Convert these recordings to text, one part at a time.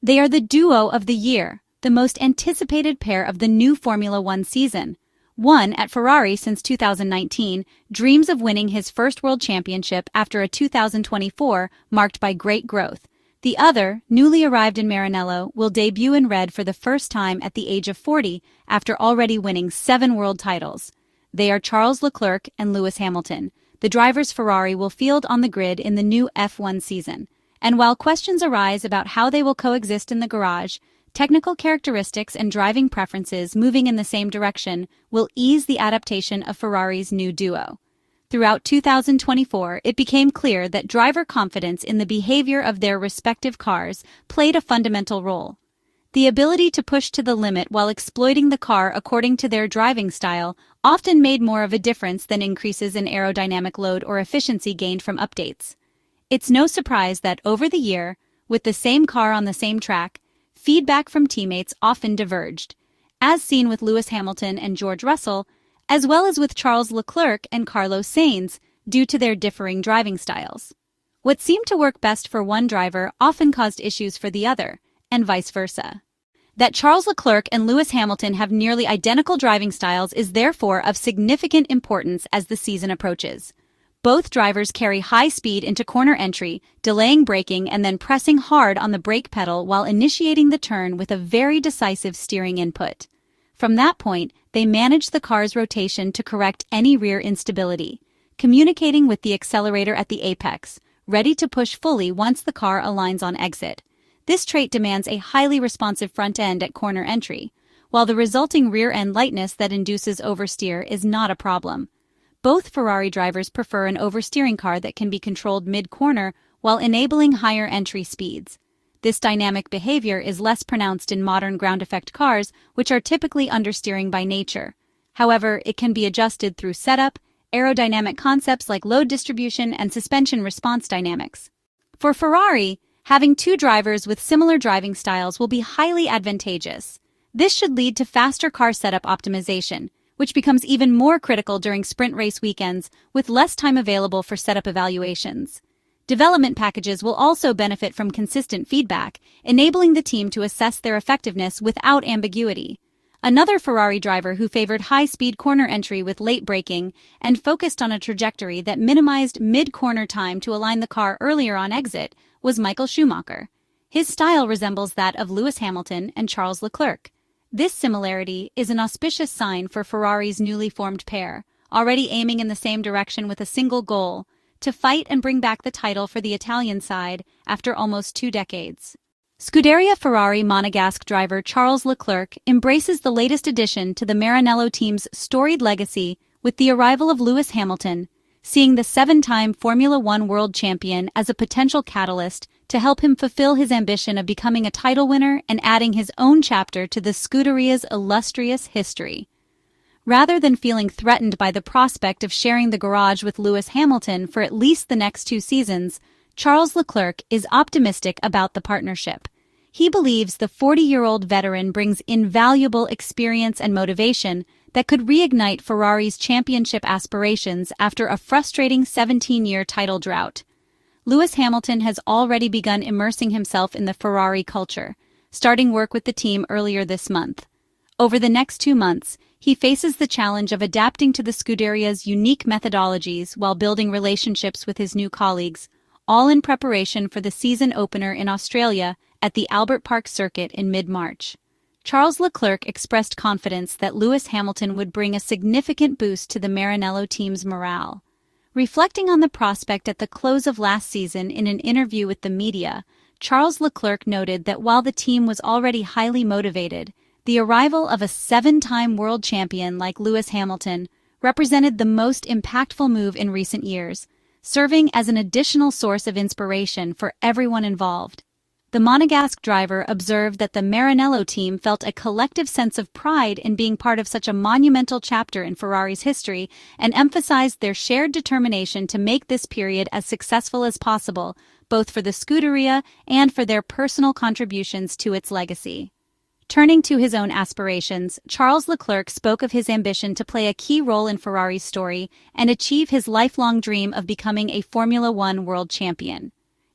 They are the duo of the year, the most anticipated pair of the new Formula One season. One, at Ferrari since 2019, dreams of winning his first world championship after a 2024 marked by great growth. The other, newly arrived in Maranello, will debut in red for the first time at the age of 40 after already winning 7 world titles. They are Charles Leclerc and Lewis Hamilton, the drivers Ferrari will field on the grid in the new F1 season. And while questions arise about how they will coexist in the garage, technical characteristics and driving preferences moving in the same direction will ease the adaptation of Ferrari's new duo. Throughout 2024, it became clear that driver confidence in the behavior of their respective cars played a fundamental role. The ability to push to the limit while exploiting the car according to their driving style often made more of a difference than increases in aerodynamic load or efficiency gained from updates. It's no surprise that over the year, with the same car on the same track, feedback from teammates often diverged, as seen with Lewis Hamilton and George Russell, as well as with Charles Leclerc and Carlos Sainz, due to their differing driving styles. What seemed to work best for one driver often caused issues for the other, and vice versa. That Charles Leclerc and Lewis Hamilton have nearly identical driving styles is therefore of significant importance as the season approaches. Both drivers carry high speed into corner entry, delaying braking and then pressing hard on the brake pedal while initiating the turn with a very decisive steering input. From that point, they manage the car's rotation to correct any rear instability, communicating with the accelerator at the apex, ready to push fully once the car aligns on exit. This trait demands a highly responsive front end at corner entry, while the resulting rear end lightness that induces oversteer is not a problem. Both Ferrari drivers prefer an oversteering car that can be controlled mid-corner while enabling higher entry speeds. This dynamic behavior is less pronounced in modern ground effect cars, which are typically understeering by nature. However, it can be adjusted through setup, aerodynamic concepts like load distribution, and suspension response dynamics. For Ferrari, having two drivers with similar driving styles will be highly advantageous. This should lead to faster car setup optimization, which becomes even more critical during sprint race weekends with less time available for setup evaluations. Development packages will also benefit from consistent feedback, enabling the team to assess their effectiveness without ambiguity. Another Ferrari driver who favored high-speed corner entry with late braking and focused on a trajectory that minimized mid-corner time to align the car earlier on exit was Michael Schumacher. His style resembles that of Lewis Hamilton and Charles Leclerc. This similarity is an auspicious sign for Ferrari's newly formed pair, already aiming in the same direction with a single goal: to fight and bring back the title for the Italian side after almost 2 decades. Scuderia Ferrari Monegasque driver Charles Leclerc embraces the latest addition to the Maranello team's storied legacy with the arrival of Lewis Hamilton, seeing the 7-time Formula One world champion as a potential catalyst to help him fulfill his ambition of becoming a title winner and adding his own chapter to the Scuderia's illustrious history. Rather than feeling threatened by the prospect of sharing the garage with Lewis Hamilton for at least the next 2 seasons, Charles Leclerc is optimistic about the partnership. He believes the 40-year-old veteran brings invaluable experience and motivation that could reignite Ferrari's championship aspirations after a frustrating 17-year title drought. Lewis Hamilton has already begun immersing himself in the Ferrari culture, starting work with the team earlier this month. Over the next 2 months, he faces the challenge of adapting to the Scuderia's unique methodologies while building relationships with his new colleagues, all in preparation for the season opener in Australia at the Albert Park circuit in mid-March. Charles Leclerc expressed confidence that Lewis Hamilton would bring a significant boost to the Maranello team's morale. Reflecting on the prospect at the close of last season in an interview with the media, Charles Leclerc noted that while the team was already highly motivated, the arrival of a 7-time world champion like Lewis Hamilton represented the most impactful move in recent years, serving as an additional source of inspiration for everyone involved. The Monegasque driver observed that the Maranello team felt a collective sense of pride in being part of such a monumental chapter in Ferrari's history and emphasized their shared determination to make this period as successful as possible, both for the Scuderia and for their personal contributions to its legacy. Turning to his own aspirations, Charles Leclerc spoke of his ambition to play a key role in Ferrari's story and achieve his lifelong dream of becoming a Formula One world champion.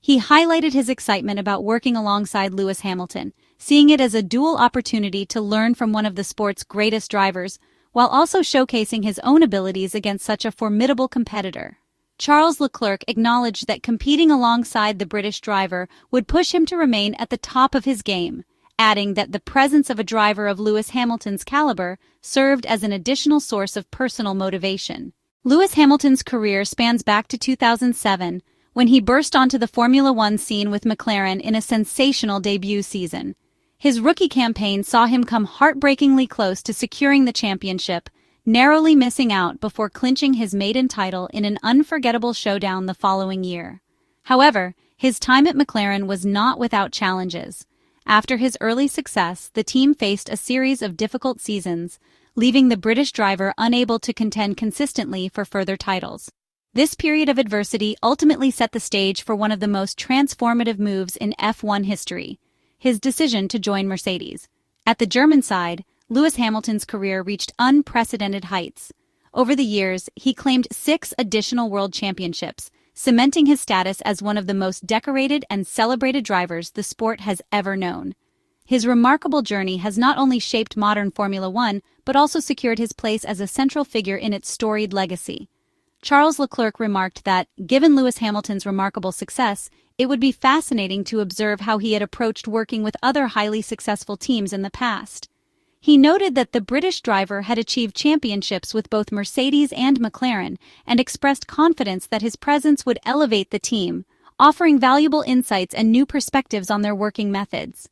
He highlighted his excitement about working alongside Lewis Hamilton, seeing it as a dual opportunity to learn from one of the sport's greatest drivers, while also showcasing his own abilities against such a formidable competitor. Charles Leclerc acknowledged that competing alongside the British driver would push him to remain at the top of his game, adding that the presence of a driver of Lewis Hamilton's caliber served as an additional source of personal motivation. Lewis Hamilton's career spans back to 2007, when he burst onto the Formula One scene with McLaren in a sensational debut season. His rookie campaign saw him come heartbreakingly close to securing the championship, narrowly missing out before clinching his maiden title in an unforgettable showdown the following year. However, his time at McLaren was not without challenges. After his early success, the team faced a series of difficult seasons, leaving the British driver unable to contend consistently for further titles. This period of adversity ultimately set the stage for one of the most transformative moves in F1 history: his decision to join Mercedes. At the German side, Lewis Hamilton's career reached unprecedented heights. Over the years, he claimed 6 additional world championships, cementing his status as one of the most decorated and celebrated drivers the sport has ever known. His remarkable journey has not only shaped modern Formula One, but also secured his place as a central figure in its storied legacy. Charles Leclerc remarked that, given Lewis Hamilton's remarkable success, it would be fascinating to observe how he had approached working with other highly successful teams in the past. He noted that the British driver had achieved championships with both Mercedes and McLaren and expressed confidence that his presence would elevate the team, offering valuable insights and new perspectives on their working methods.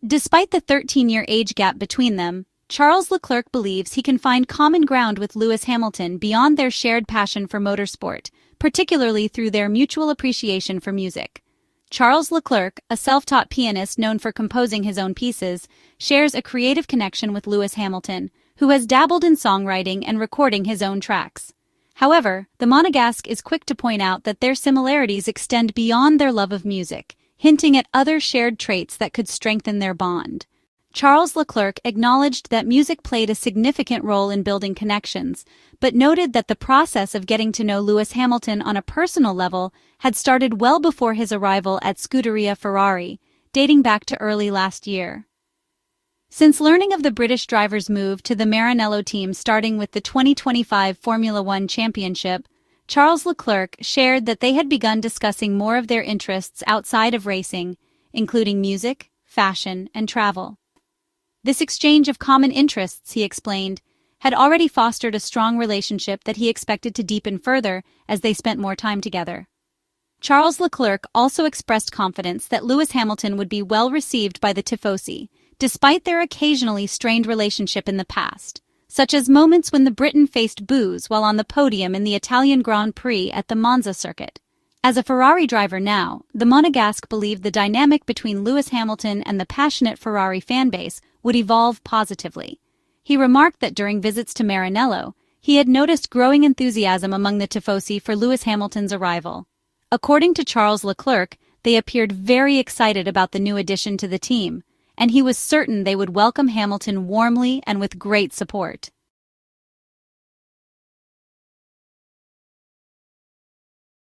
Despite the 13-year age gap between them, Charles Leclerc believes he can find common ground with Lewis Hamilton beyond their shared passion for motorsport, particularly through their mutual appreciation for music. Charles Leclerc, a self-taught pianist known for composing his own pieces, shares a creative connection with Lewis Hamilton, who has dabbled in songwriting and recording his own tracks. However, the Monegasque is quick to point out that their similarities extend beyond their love of music, hinting at other shared traits that could strengthen their bond. Charles Leclerc acknowledged that music played a significant role in building connections, but noted that the process of getting to know Lewis Hamilton on a personal level had started well before his arrival at Scuderia Ferrari, dating back to early last year. Since learning of the British driver's move to the Maranello team starting with the 2025 Formula One Championship, Charles Leclerc shared that they had begun discussing more of their interests outside of racing, including music, fashion, and travel. This exchange of common interests, he explained, had already fostered a strong relationship that he expected to deepen further as they spent more time together. Charles Leclerc also expressed confidence that Lewis Hamilton would be well received by the Tifosi, despite their occasionally strained relationship in the past, such as moments when the Briton faced boos while on the podium in the Italian Grand Prix at the Monza circuit. As a Ferrari driver now, the Monegasque believed the dynamic between Lewis Hamilton and the passionate Ferrari fanbase would evolve positively. He remarked that during visits to Maranello, he had noticed growing enthusiasm among the Tifosi for Lewis Hamilton's arrival. According to Charles Leclerc, they appeared very excited about the new addition to the team, and he was certain they would welcome Hamilton warmly and with great support.